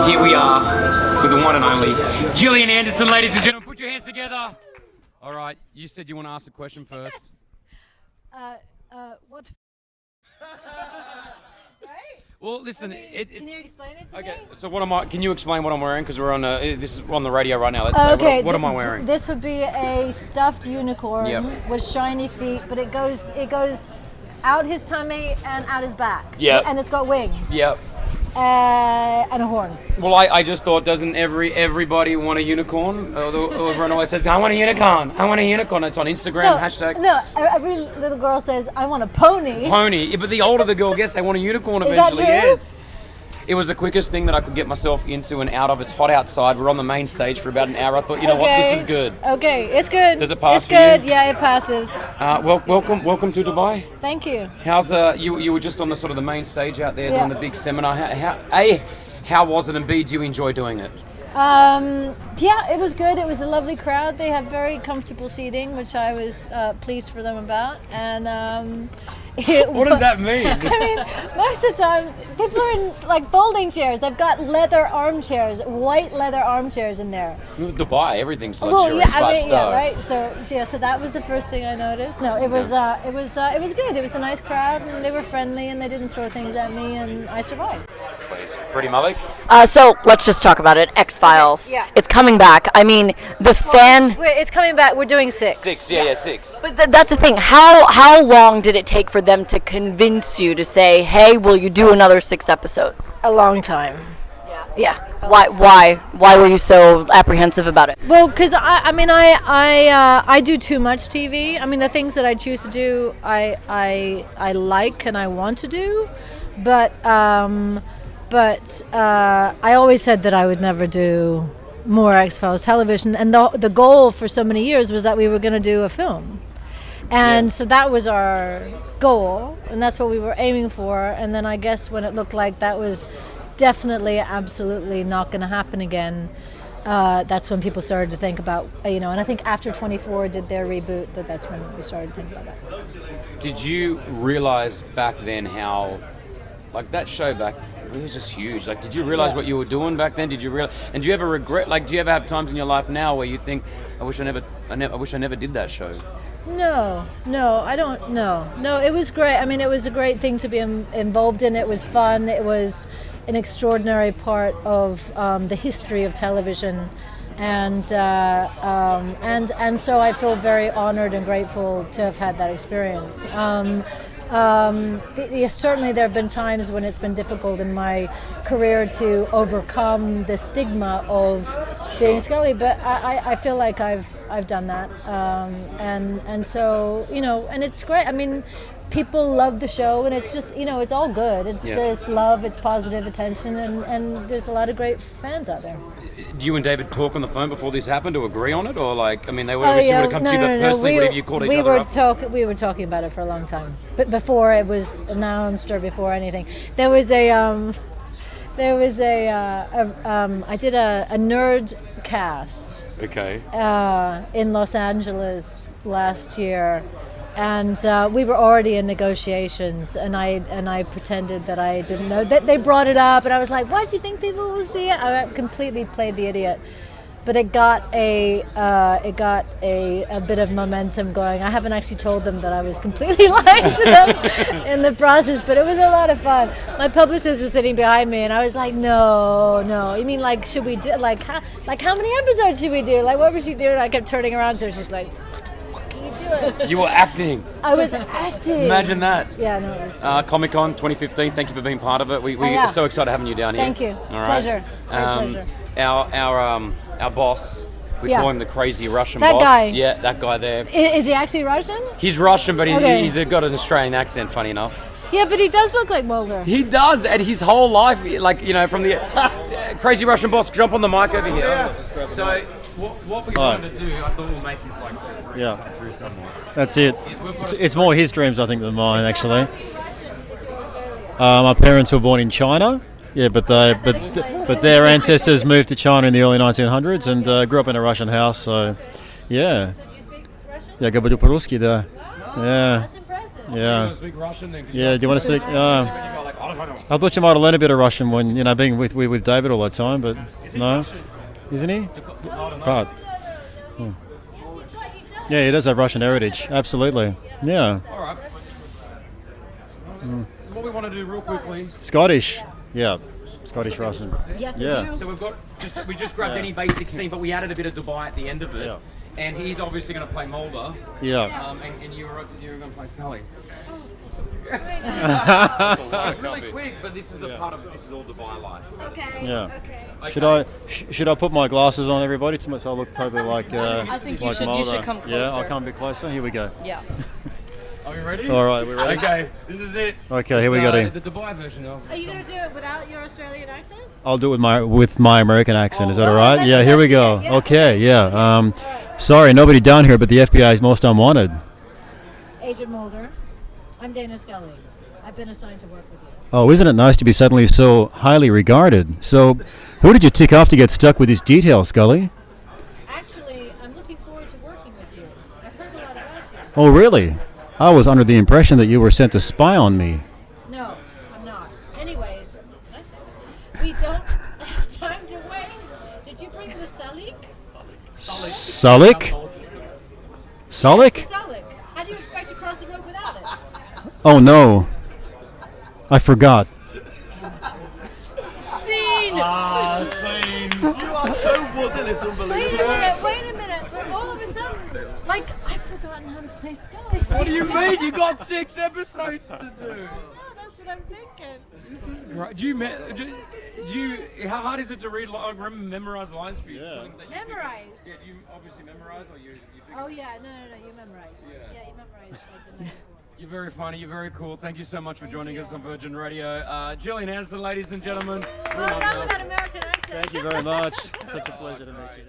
Here we are with the one and only Gillian Anderson, ladies and gentlemen. Put your hands together. All right, you said you want to ask a question first. What? Right? Well, listen, I mean, can you explain it to me? Okay, so what am I? Can you explain what I'm wearing? Because we're on this is on the radio right now. Let's Okay, say what am I wearing? This would be a stuffed unicorn with shiny feet, but it goes out his tummy and out his back. Yep. And it's got wings. Yep. And a horn. Well, I just thought, doesn't everybody want a unicorn? Everyone always says, I want a unicorn. I want a unicorn. It's on Instagram, hashtag. No, every little girl says, I want a pony. Pony. Yeah, but the older the girl gets, they want a unicorn eventually. Is that true? Yes. It was the quickest thing that I could get myself into and out of. It's hot outside. We're on the main stage for about an hour. I thought, you know what, this is good. Okay, it's good. Does it pass It's for good. you? Yeah, it passes. Welcome to Dubai. Thank you. How's you were just on the sort of the main stage out there doing the big seminar. How was it, and B, do you enjoy doing it? Yeah, it was good. It was a lovely crowd. They have very comfortable seating, which I was pleased for them about. And what does that mean? I mean, most of the time, people are in like folding chairs. They've got leather armchairs, white leather armchairs in there. Dubai, everything's luxurious. Well, yeah, I mean, lifestyle. right. So that was the first thing I noticed. No, it was good. It was a nice crowd, and they were friendly, and they didn't throw things at me, and I survived. Please, Pretty Malik. So let's just talk about it. X-Files. Yeah. It's coming back. I mean, the fan. Wait, it's coming back. We're doing 6. 6. Yeah, 6. But that's the thing. How long did it take for them to convince you to say, "Hey, will you do another 6 episodes?" A long time. Yeah. Why were you so apprehensive about it? Well, because I do too much TV. I mean, the things that I choose to do, I like and I want to do, but I always said that I would never do more X-Files television, and the goal for so many years was that we were going to do a film. And so that was our goal, and that's what we were aiming for. And then I guess when it looked like that was definitely, absolutely not going to happen again, that's when people started to think about, and I think after 24 did their reboot, that's when we started to think about that. Did you realize back then how, like that show back, it was just huge. Like, did you realize what you were doing back then? Did you realize? And do you ever regret? Like, do you ever have times in your life now where you think, I wish I never did that show? No, I don't. No, it was great. I mean, it was a great thing to be involved in. It was fun. It was an extraordinary part of the history of television, and so I feel very honored and grateful to have had that experience. Certainly there have been times when it's been difficult in my career to overcome the stigma of being Scully, but I feel like I've done that, and so and it's great. I mean, people love the show, and it's just it's all good. It's just love, it's positive attention, and there's a lot of great fans out there. You and David talk on the phone before this happened to agree on it, or like, I mean, they would have come to you, but personally, what have you called each other up? We were talking about it for a long time, but before it was announced or before anything, there was I did a nerd cast. Okay. In Los Angeles last year. And we were already in negotiations, and I pretended that I didn't know. They brought it up, and I was like, "Why do you think people will see it?" I completely played the idiot, but it got a bit of momentum going. I haven't actually told them that I was completely lying to them in the process, but it was a lot of fun. My publicist was sitting behind me, and I was like, "No, you mean like should we do how many episodes should we do? Like what was she doing?" I kept turning around, so she's like, You were acting. I was acting. Imagine that. Yeah, no, it was fun. Comic-Con 2015. Thank you for being part of it. We are so excited having you down here. Thank you. All right. Pleasure. Pleasure. Our boss. We call him the crazy Russian that boss. Guy. Yeah, that guy there. Is he actually Russian? He's Russian, but he's got an Australian accent. Funny enough. Yeah, but he does look like Mulder. He does, and his whole life, like from the crazy Russian boss. Jump on the mic over here. Yeah. So. What we wanted to do, I thought we'll make his through somewhere. That's it. It's more his dreams, I think, than mine, actually. My parents were born in China, but their ancestors moved to China in the early 1900s and grew up in a Russian house. So, yeah. So do you speak Russian? Я говорю по-русски, да. Yeah. That's impressive. Yeah. Do you want to speak Russian then? Yeah. Do you want to speak? I thought you might have learned a bit of Russian when being with David all the time, but no, isn't he? Right. Hmm. Yeah, he does have Russian heritage. Absolutely. Yeah. All right. What we want to do real quickly. Scottish. Yeah. Scottish Russian. Yes, Yeah. So we just grabbed any basic scene, but we added a bit of Dubai at the end of it. Yeah. And he's obviously going to play Mulder. Yeah. And you're going to play Scully. It's really quick, but this is the part of this is all Dubai life. Okay. Yeah. Okay. Should I put my glasses on, everybody, so I look totally like I think you like should Mulder? come closer. Yeah, I'll come a bit closer. Here we go. Yeah. Are we ready? All right, we're ready. Okay, this is it. Okay, here we go. The Dubai version of. Are you gonna do it without your Australian accent? I'll do it with my American accent. Is that all right? let's- Yeah, here we let's go. see it, yeah. Okay, yeah. Sorry, nobody down here, but the FBI's most unwanted. Agent Mulder. I'm Dana Scully. I've been assigned to work with you. Oh, isn't it nice to be suddenly so highly regarded? So, who did you tick off to get stuck with these details, Scully? Actually, I'm looking forward to working with you. I've heard a lot about you. Oh, really? I was under the impression that you were sent to spy on me. No, I'm not. Anyways, we don't have time to waste. Did you bring the Salik? Sulik? Sulik? Salik. How do you expect to cross the road without it? Oh, no. I forgot. Scene! Scene. You are so wooden, it's unbelievable. Wait a minute. But all of a sudden, like, I've forgotten how to play Scully. What do you mean? You got 6 episodes to do. Oh, that's what I'm thinking. This is great. How hard is it to read, memorize lines for you? Is it something that you Memorize. Yeah, do you obviously memorize or you Oh, yeah. No. You memorize. Yeah, you memorize like the night before. You're very funny. You're very cool. Thank you so much for joining us on Virgin Radio. Gillian Anderson, ladies and gentlemen. Well done with that American accent. Thank you very much. Such a pleasure to meet you.